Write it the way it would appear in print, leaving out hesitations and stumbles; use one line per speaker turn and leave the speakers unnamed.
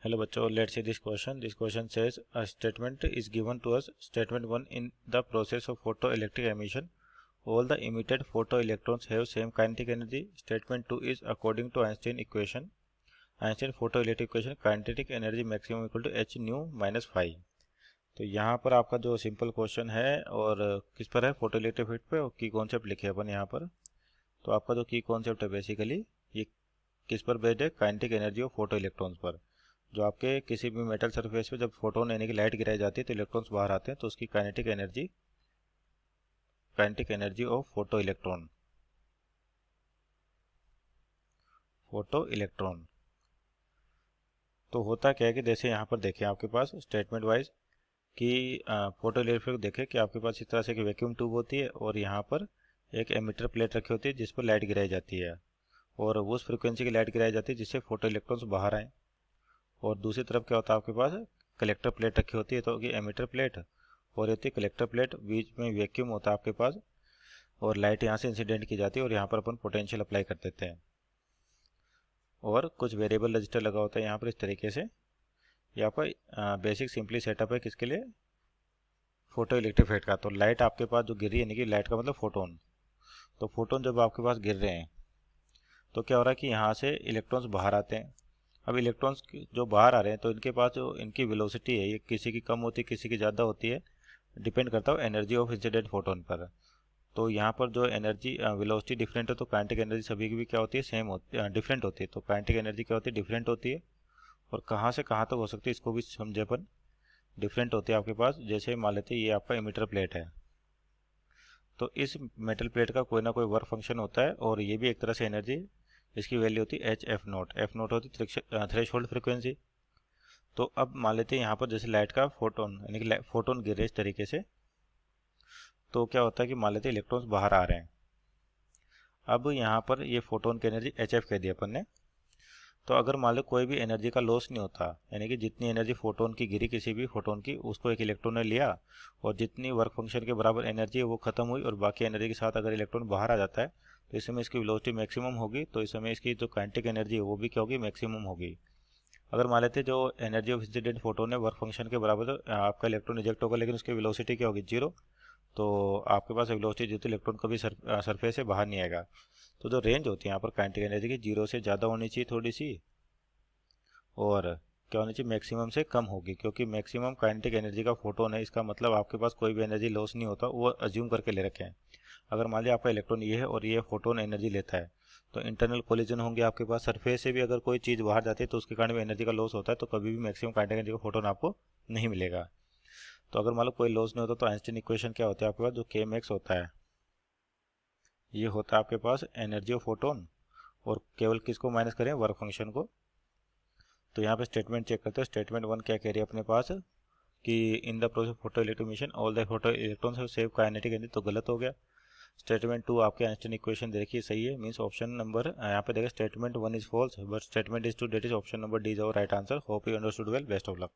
Hello bachcho, let's see this question. This question says a statement is given to us. Statement 1, in the process of photoelectric emission, all the emitted photoelectrons have same kinetic energy. Statement 2 is according to Einstein equation. Einstein photoelectric equation, kinetic energy maximum equal to h nu minus phi. तो यहाँ पर आपका जो simple question है और किस पर है, फोटोइलेक्ट्रिक इफेक्ट पे, और की कॉन्सेप्ट लिखे अपन यहाँ पर। तो आपका जो की कॉन्सेप्ट है बेसिकली ये किस पर बेस्ड है, kinetic energy of photo electrons पर। जो आपके किसी भी मेटल सरफेस पे जब फोटोन यानी कि लाइट गिराई जाती है तो इलेक्ट्रॉन्स बाहर आते हैं, तो उसकी kinetic energy of photo electron. तो होता क्या है कि जैसे यहाँ पर देखें आपके पास स्टेटमेंट वाइज कि फोटो इलेक्ट्रिक देखें कि आपके पास इस तरह से एक वैक्यूम ट्यूब होती है और यहाँ पर एक एमिटर प्लेट रखी होती है जिस पर लाइट गिराई जाती है, और उस फ्रिक्वेंसी की लाइट गिराई जाती है जिससे फोटो इलेक्ट्रॉन्स बाहर आए। और दूसरी तरफ क्या होता है, आपके पास कलेक्टर प्लेट रखी होती है, तो ये एमिटर प्लेट और होती है कलेक्टर प्लेट, बीच में वैक्यूम होता है आपके पास, और लाइट यहाँ से इंसिडेंट की जाती है और यहाँ पर अपन पोटेंशियल अप्लाई कर देते हैं, और कुछ वेरिएबल रजिस्टर लगा होता है यहाँ पर। इस तरीके से यहाँ पर बेसिक सिंपली सेटअप है किसके लिए, फोटो इलेक्ट्रिक इफेक्ट का। तो लाइट आपके पास जो गिर रही है, यानी कि लाइट का मतलब फोटोन, तो फोटोन जब आपके पास गिर रहे हैं तो क्या हो रहा है कि यहाँ से इलेक्ट्रॉन्स बाहर आते हैं। अब इलेक्ट्रॉन्स जो बाहर आ रहे हैं तो इनके पास जो इनकी वेलोसिटी है, ये किसी की कम होती है किसी की ज़्यादा होती है, डिपेंड करता है एनर्जी ऑफ इंसिडेंट फोटोन पर। तो यहाँ पर जो एनर्जी वेलोसिटी डिफरेंट है तो काइनेटिक एनर्जी सभी की भी क्या होती है, सेम होती है, डिफरेंट होती है। तो काइनेटिक एनर्जी क्या होती है, डिफरेंट होती है। और कहाँ से कहाँ तक हो सकती है इसको भी समझे अपन, डिफरेंट होती है आपके पास। जैसे मान लेते हैं ये आपका इमिटर प्लेट है, तो इस मेटल प्लेट का कोई ना कोई वर्क फंक्शन होता है, और ये भी एक तरह से एनर्जी, इसकी वैल्यू होती है H F note. F note होती है थ्रेशोल्ड फ्रिक्वेंसी। तो अब मान लेते हैं यहाँ पर जैसे लाइट का फोटोन यानी कि फोटोन गिर रहे इस तरीके से, तो क्या होता है कि मान लेते हैं इलेक्ट्रॉन्स बाहर आ रहे हैं। अब यहाँ पर ये फोटोन की एनर्जी एच एफ कह दी अपन ने। तो अगर मान लो कोई भी एनर्जी का लॉस नहीं होता, यानी कि जितनी एनर्जी फोटोन की गिरी किसी भी फोटोन की, उसको एक इलेक्ट्रॉन ने लिया और जितनी वर्क फंक्शन के बराबर एनर्जी है वो खत्म हुई, और बाकी एनर्जी के साथ अगर इलेक्ट्रॉन बाहर आ जाता है तो इस समय इसकी वेलोसिटी मैक्सिमम होगी। तो इस समय इसकी जो काइनेटिक एनर्जी है वो भी क्या होगी, मैक्सिमम होगी। अगर मान लेते जो एनर्जी ऑफ इंसिडेंट फोटोन है वर्क फंक्शन के बराबर, तो आपका इलेक्ट्रॉन रिजेक्ट होगा, लेकिन उसकी वेलोसिटी क्या होगी, जीरो। तो आपके पास वेलोसिटी जितनी इलेक्ट्रॉन कभी सरफेस से बाहर नहीं आएगा। तो जो रेंज होती है यहाँ पर काइनेटिक एनर्जी की, जीरो से ज़्यादा होनी चाहिए थोड़ी सी, और क्या होनी चाहिए, मैक्सिमम से कम होगी। क्योंकि मैक्सिमम काइनेटिक एनर्जी का फोटोन है, इसका मतलब आपके पास कोई भी एनर्जी लॉस नहीं होता, वो अज्यूम करके ले रखे हैं। अगर मान लिया आपका इलेक्ट्रॉन ये है और ये फोटोन एनर्जी लेता है, तो इंटरनल कोलिजन होंगे आपके पास, सरफेस से भी अगर कोई चीज़ बाहर जाती है तो उसके कारण भी एनर्जी का लॉस होता है, तो कभी भी मैक्सिमम काइनेटिक एनर्जी का फोटोन आपको नहीं मिलेगा। तो अगर मान लो कोई लॉस नहीं होता तो आइंस्टीन इक्वेशन क्या होता है आपके पास, जो के मैक्स होता है ये होता है आपके पास एनर्जी ऑफ फोटोन, और केवल किसको माइनस करें, वर्क फंक्शन को। तो यहाँ पे स्टेटमेंट चेक करते हैं। स्टेटमेंट 1 क्या कह रही है अपने पास कि in the process photo electric mission all the photo electrons have save kinetic energy, तो गलत हो गया। स्टेटमेंट 2 आपके आइंस्टीन इक्वेशन दे रखी है, सही है, मींस ऑप्शन नंबर यहाँ पे देखा statement 1 is false, but statement is two, that is option number D is our right answer. Hope you understood well, best of luck.